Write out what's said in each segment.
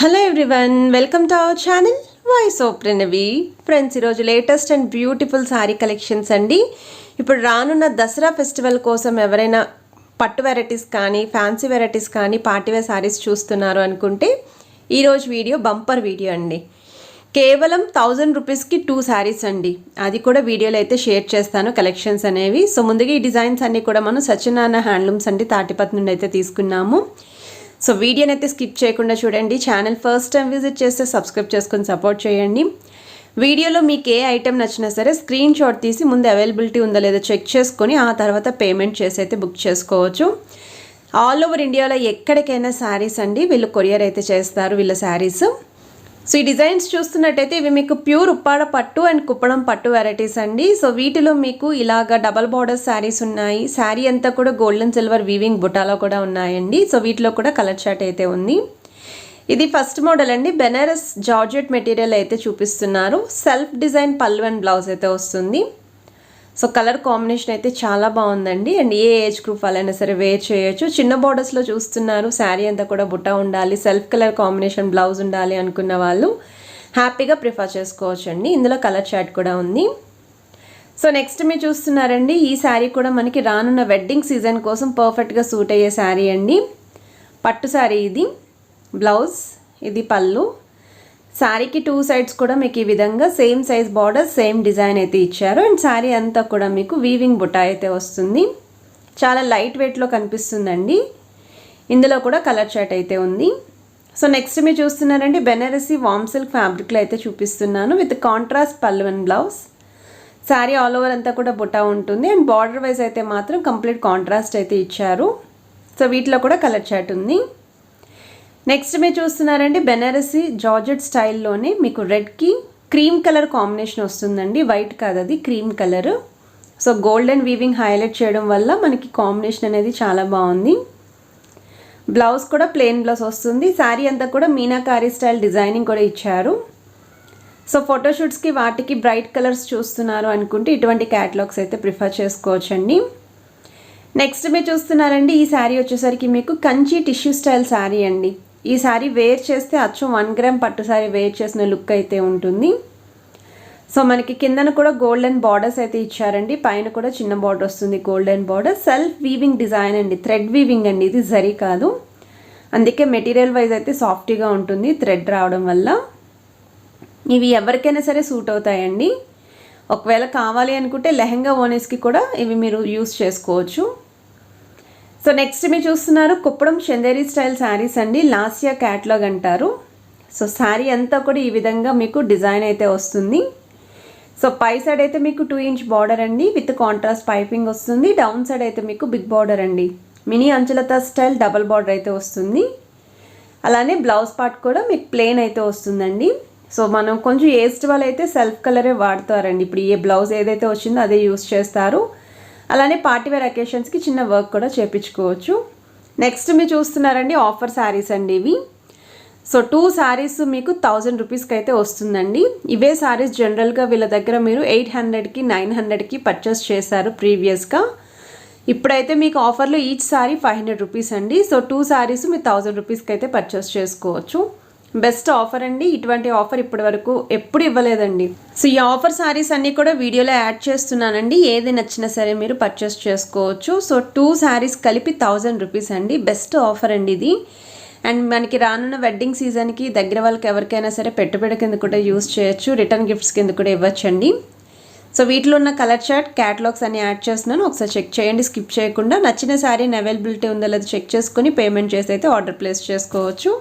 Hello everyone, welcome to our channel voice of Pranavi. Friends, ఈరోజు latest and beautiful sari collections అండి. ఇప్పుడు రానున్న Dasara festival కోసం ఎవరైనా పట్టు వెరైటీస్ కానీ ఫ్యాన్సీ వెరైటీస్ కానీ పార్టీవేర్ శారీస్ చూస్తున్నారు అనుకుంటే ఈరోజు వీడియో బంపర్ వీడియో అండి. కేవలం 1000 రూపీస్కి 2 శారీస్ అండి. అది కూడా వీడియోలో అయితే షేర్ చేస్తాను కలెక్షన్స్ అనేవి. సో ముందుగా ఈ డిజైన్స్ అన్నీ కూడా మనం సత్యనారాయణ హ్యాండ్లూమ్స్ అండి తాటిపత్రి నుండి అయితే తీసుకున్నాము. సో వీడియోని అయితే స్కిప్ చేయకుండా చూడండి. ఛానల్ ఫస్ట్ టైం విజిట్ చేస్తే సబ్స్క్రైబ్ చేసుకొని సపోర్ట్ చేయండి. వీడియోలో మీకు ఏ ఐటెం నచ్చినా సరే స్క్రీన్ షాట్ తీసి ముందు అవైలబిలిటీ ఉందో లేదో చెక్ చేసుకొని ఆ తర్వాత పేమెంట్ చేసి అయితే బుక్ చేసుకోవచ్చు. ఆల్ ఓవర్ ఇండియాలో ఎక్కడికైనా శారీస్ అండి వీళ్ళు కొరియర్ అయితే చేస్తారు వీళ్ళ శారీస్. సో ఈ డిజైన్స్ చూస్తున్నట్టయితే ఇవి మీకు ప్యూర్ ఉప్పాడ పట్టు అండ్ కుప్పడం పట్టు వెరైటీస్ అండి. సో వీటిలో మీకు ఇలాగ డబల్ బార్డర్ శారీస్ ఉన్నాయి. శారీ అంతా కూడా గోల్డెన్ సిల్వర్ వీవింగ్ బుటాలో కూడా ఉన్నాయండి. సో వీటిలో కూడా కలర్ చార్ట్ అయితే ఉంది. ఇది ఫస్ట్ మోడల్ అండి. బెనారస్ జార్జెట్ మెటీరియల్ అయితే చూపిస్తున్నారు. సెల్ఫ్ డిజైన్ పళ్ళు అండ్ బ్లౌజ్ అయితే వస్తుంది. సో కలర్ కాంబినేషన్ అయితే చాలా బాగుందండి. అండ్ ఏ ఏజ్ గ్రూప్ వాళ్ళైనా సరే వేర్ చేయొచ్చు. చిన్న బార్డర్స్లో చూస్తున్నారు. శారీ అంతా కూడా బుట్ట ఉండాలి, సెల్ఫ్ కలర్ కాంబినేషన్ బ్లౌజ్ ఉండాలి అనుకున్న వాళ్ళు హ్యాపీగా ప్రిఫర్ చేసుకోవచ్చు అండి. ఇందులో కలర్ చార్ట్ కూడా ఉంది. సో నెక్స్ట్ మీరు చూస్తున్నారండి, ఈ శారీ కూడా మనకి రానున్న వెడ్డింగ్ సీజన్ కోసం పర్ఫెక్ట్గా సూట్ అయ్యే శారీ అండి. పట్టు శారీ ఇది. బ్లౌజ్, ఇది పళ్ళు. శారీకి 2 సైడ్స్ కూడా మీకు ఈ విధంగా same size border same design అయితే ఇచ్చారు. అండ్ శారీ అంతా కూడా మీకు వీవింగ్ బుటా అయితే వస్తుంది. చాలా లైట్ వెయిట్లో కనిపిస్తుందండి. ఇందులో కూడా కలర్ చార్ట్ అయితే ఉంది. సో నెక్స్ట్ మీరు చూస్తున్నారండి, బెనారసీ వామ్ సిల్క్ ఫ్యాబ్రిక్లో అయితే చూపిస్తున్నాను విత్ కాంట్రాస్ట్ పళ్ళు and blouse. Sari all over అంతా కూడా బుటా ఉంటుంది. అండ్ బార్డర్ వైజ్ అయితే మాత్రం కంప్లీట్ కాంట్రాస్ట్ అయితే ఇచ్చారు. సో వీటిలో కూడా కలర్ చార్ట్ ఉంది. నెక్స్ట్ మీరు చూస్తున్నారండి, బెనారసీ జార్జెట్ స్టైల్లోనే మీకు రెడ్కి క్రీమ్ కలర్ కాంబినేషన్ వస్తుందండి. వైట్ కాదు, అది cream colour. So golden weaving highlight చేయడం వల్ల మనకి కాంబినేషన్ అనేది చాలా బాగుంది. బ్లౌజ్ కూడా ప్లెయిన్ బ్లౌజ్ వస్తుంది. శారీ అంతా కూడా మీనాకారీ స్టైల్ డిజైనింగ్ కూడా ఇచ్చారు. సో ఫోటోషూట్స్కి వాటికి బ్రైట్ కలర్స్ చూస్తున్నారు అనుకుంటే ఇటువంటి క్యాటలాగ్స్ అయితే ప్రిఫర్ చేసుకోవచ్చండి. నెక్స్ట్ మీరు చూస్తున్నారండి, ఈ శారీ వచ్చేసరికి మీకు కంచి టిష్యూ స్టైల్ శారీ అండి. ఈ శారీ వేర్ చేస్తే అచ్చం 1 గ్రామ్ పట్టు శారీ వేర్ చేసిన లుక్ అయితే ఉంటుంది. సో మనకి కిందన కూడా గోల్డెన్ బార్డర్స్ అయితే ఇచ్చారండి. పైన కూడా చిన్న బార్డర్ వస్తుంది, golden border. Self weaving design అండి, థ్రెడ్ వీవింగ్ అండి, ఇది జరీ కాదు. అందుకే మెటీరియల్ వైజ్ అయితే సాఫ్ట్గా ఉంటుంది థ్రెడ్ రావడం వల్ల. ఇవి ఎవరికైనా సరే సూట్ అవుతాయండి. ఒకవేళ కావాలి అనుకుంటే లెహంగా ఓనీస్కి కూడా ఇవి మీరు యూస్ చేసుకోవచ్చు. సో నెక్స్ట్ మీరు చూస్తున్నారు, కుప్పడం చందేరి స్టైల్ శారీస్ అండి. లాస్యా క్యాట్లాగ్ అంటారు. సో శారీ అంతా కూడా ఈ విధంగా మీకు డిజైన్ అయితే వస్తుంది. సో పై సైడ్ అయితే మీకు 2 ఇంచ్ బార్డర్ అండి విత్ కాంట్రాస్ట్ పైపింగ్ వస్తుంది. డౌన్ సైడ్ అయితే మీకు బిగ్ బార్డర్ అండి, మినీ అంచులత స్టైల్ డబల్ బార్డర్ అయితే వస్తుంది. అలానే బ్లౌజ్ పార్ట్ కూడా మీకు ప్లెయిన్ అయితే వస్తుందండి. సో మనం కొంచెం ఏజ్డ్ వాళ్ళు అయితే సెల్ఫ్ కలరే వాడతారండి. ఇప్పుడు ఏ బ్లౌజ్ ఏదైతే వచ్చిందో అదే యూస్ చేస్తారు. అలానే పార్టీవేర్ అకేషన్స్కి చిన్న వర్క్ కూడా చేయించుకోవచ్చు. నెక్స్ట్ మీరు చూస్తున్నారండి, ఆఫర్ శారీస్ అండి ఇవి. సో 2 శారీస్ మీకు 1000 రూపీస్కి అయితే వస్తుందండి. ఇవే శారీస్ జనరల్గా వీళ్ళ దగ్గర మీరు 800కి 900కి పర్చేస్ చేశారు ప్రీవియస్గా. ఇప్పుడైతే మీకు ఆఫర్లో ఈచ్ శారీ 500 రూపీస్ అండి. సో 2 శారీస్ మీరు 1000 రూపీస్కి అయితే పర్చేస్ చేసుకోవచ్చు. బెస్ట్ ఆఫర్ అండి. ఇటువంటి ఆఫర్ ఇప్పటి వరకు ఎప్పుడు ఇవ్వలేదండి. సో ఈ ఆఫర్ శారీస్ అన్నీ కూడా వీడియోలో యాడ్ చేస్తున్నానండి. ఏది నచ్చినా సరే మీరు పర్చేస్ చేసుకోవచ్చు. సో 2 శారీస్ కలిపి 1000 రూపీస్ అండి. బెస్ట్ ఆఫర్ అండి ఇది. అండ్ మనకి రానున్న వెడ్డింగ్ సీజన్కి దగ్గర వాళ్ళకి ఎవరికైనా సరే పెట్టుబడి కింద కూడా యూస్ చేయొచ్చు, రిటర్న్ గిఫ్ట్స్ కింద కూడా ఇవ్వచ్చండి. సో వీటిలో ఉన్న కలర్ చార్ట్ క్యాటలాగ్స్ అన్ని యాడ్ చేస్తున్నాను, ఒకసారి చెక్ చేయండి స్కిప్ చేయకుండా. నచ్చిన శారీని అవైలబిలిటీ ఉందో లేదో చెక్ చేసుకుని పేమెంట్ చేసి అయితే ఆర్డర్ ప్లేస్ చేసుకోవచ్చు.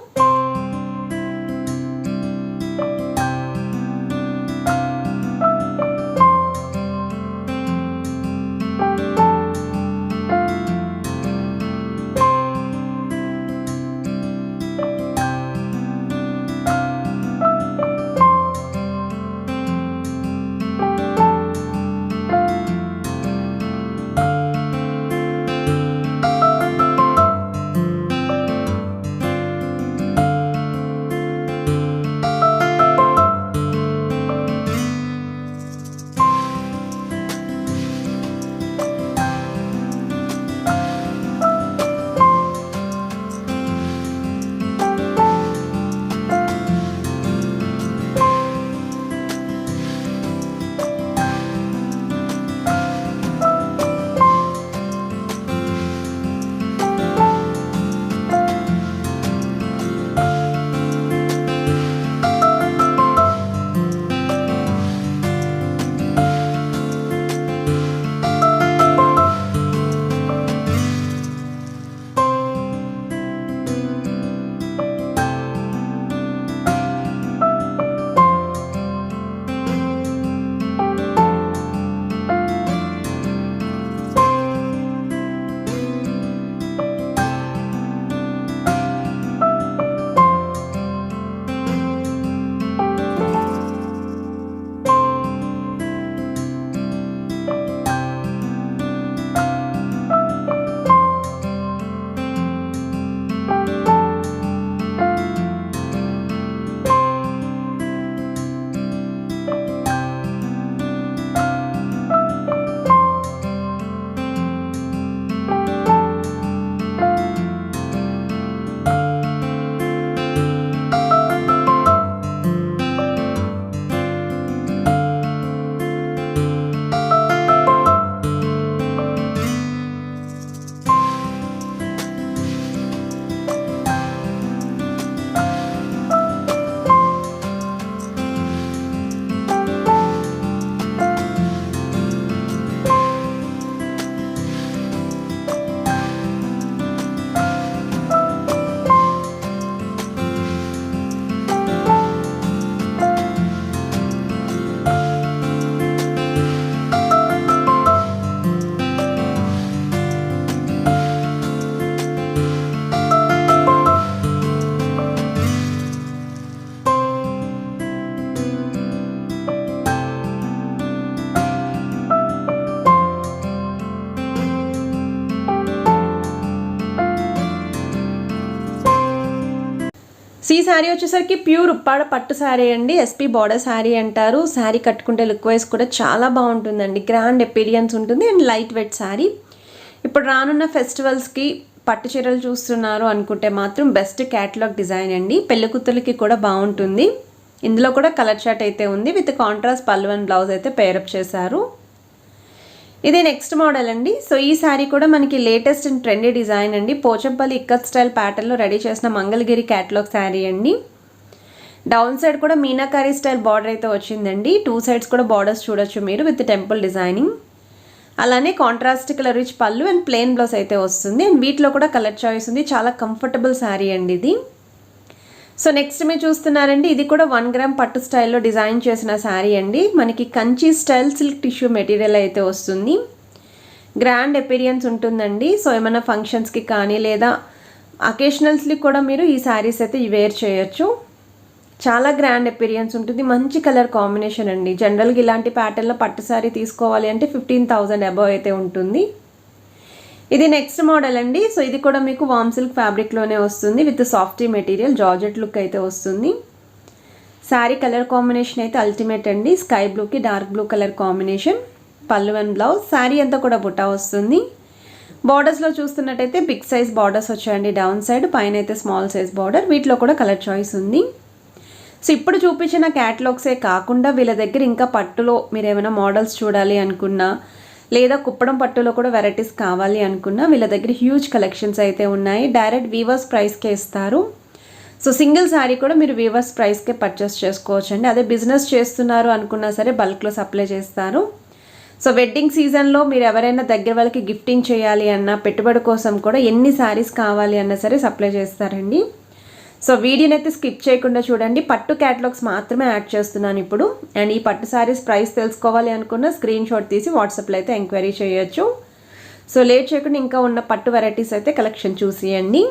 సో ఈ శారీ వచ్చేసరికి ప్యూర్ ఉప్పాడ పట్టు శారీ అండి. ఎస్పీ బార్డర్ శారీ అంటారు. శారీ కట్టుకుంటే లుక్ వైజ్ కూడా చాలా బాగుంటుందండి. గ్రాండ్ అపీరియన్స్ ఉంటుంది అండ్ లైట్ వెయిట్ శారీ. ఇప్పుడు రానున్న ఫెస్టివల్స్కి పట్టు చీరలు చూస్తున్నారు అనుకుంటే మాత్రం బెస్ట్ క్యాటలాగ్ డిజైన్ అండి. పెళ్ళికూతులకి కూడా బాగుంటుంది. ఇందులో కూడా కలర్ చార్ట్ అయితే ఉంది. విత్ కాంట్రాస్ట్ పళ్ళు అండ్ బ్లౌజ్ అయితే పేరప్ చేశారు. ఇది నెక్స్ట్ మోడల్ అండి. సో ఈ శారీ కూడా మనకి లేటెస్ట్ అండ్ ట్రెండీ డిజైన్ అండి. పోచంపల్లి ఇక్కత్ స్టైల్ ప్యాటర్న్లో రెడీ చేసిన మంగళగిరి క్యాటలాగ్ శారీ అండి. డౌన్ సైడ్ కూడా మీనాకారీ స్టైల్ బార్డర్ అయితే వచ్చిందండి. 2 సైడ్స్ కూడా బార్డర్స్ చూడొచ్చు మీరు విత్ టెంపుల్ డిజైనింగ్. అలానే కాంట్రాస్ట్ కలర్ రిచ్ పళ్ళు అండ్ ప్లెయిన్ బ్లౌజ్ అయితే వస్తుంది. అండ్ వీటిలో కూడా కలర్ చాయిస్ ఉంది. చాలా కంఫర్టబుల్ శారీ అండి ఇది. సో నెక్స్ట్ మీరు చూస్తున్నారండి, ఇది కూడా 1 గ్రామ్ పట్టు స్టైల్లో డిజైన్ చేసిన శారీ అండి. మనకి Kanchi style silk tissue material అయితే వస్తుంది. గ్రాండ్ అపీరియన్స్ ఉంటుందండి. సో ఏమైనా ఫంక్షన్స్కి కానీ లేదా అకేషనల్స్కి కూడా మీరు ఈ శారీస్ అయితే వేర్ చేయొచ్చు. చాలా గ్రాండ్ అపీరియన్స్ ఉంటుంది. మంచి కలర్ కాంబినేషన్ అండి. జనరల్గా ఇలాంటి ప్యాటర్న్లో పట్టు శారీ తీసుకోవాలి అంటే 15,000 అబవ్ అయితే ఉంటుంది. ఇది నెక్స్ట్ మోడల్ అండి. సో ఇది కూడా మీకు వామ్ సిల్క్ ఫ్యాబ్రిక్లోనే వస్తుంది with softy material. Georgette look అయితే వస్తుంది. శారీ కలర్ కాంబినేషన్ అయితే అల్టిమేట్ అండి. స్కై బ్లూకి డార్క్ బ్లూ కలర్ కాంబినేషన్. పళ్ళు అండ్ బ్లౌజ్. శారీ అంతా కూడా బుట్ట వస్తుంది. బార్డర్స్లో చూస్తున్నట్టయితే బిగ్ సైజ్ బార్డర్స్ వచ్చాయండి డౌన్ సైడ్. పైన అయితే స్మాల్ సైజ్ బార్డర్. వీటిలో కూడా కలర్ చాయిస్ ఉంది. సో ఇప్పుడు చూపించిన క్యాటలాగ్సే కాకుండా వీళ్ళ దగ్గర ఇంకా పట్టులో మీరు ఏమైనా మోడల్స్ చూడాలి అనుకున్నా లేదా కుప్పడం పట్టులో కూడా వెరైటీస్ కావాలి అనుకున్నా వీళ్ళ దగ్గర హ్యూజ్ కలెక్షన్స్ అయితే ఉన్నాయి. డైరెక్ట్ వీవర్స్ ప్రైస్కే ఇస్తారు. సో సింగిల్ శారీ కూడా మీరు వీవర్స్ ప్రైస్కే పర్చేస్ చేసుకోవచ్చు అండి. అదే బిజినెస్ చేస్తున్నారు అనుకున్నా సరే బల్క్లో సప్లై చేస్తారు. సో వెడ్డింగ్ సీజన్లో మీరు ఎవరైనా దగ్గర వాళ్ళకి గిఫ్టింగ్ చేయాలి అన్నా పెట్టుబడి కోసం కూడా ఎన్ని శారీస్ కావాలి అన్నా సరే సప్లై చేస్తారండి. సో వీడియోని అయితే స్కిప్ చేయకుండా చూడండి. పట్టు క్యాటలాగ్స్ మాత్రమే యాడ్ చేస్తున్నాను ఇప్పుడు. అండ్ ఈ పట్టు శారీస్ ప్రైస్ తెలుసుకోవాలి అనుకున్న స్క్రీన్ షాట్ తీసి వాట్సాప్లో అయితే ఎంక్వైరీ చేయొచ్చు. సో లేట్ చేయకుండా ఇంకా ఉన్న పట్టు వెరైటీస్ అయితే కలెక్షన్ చూసేయండి.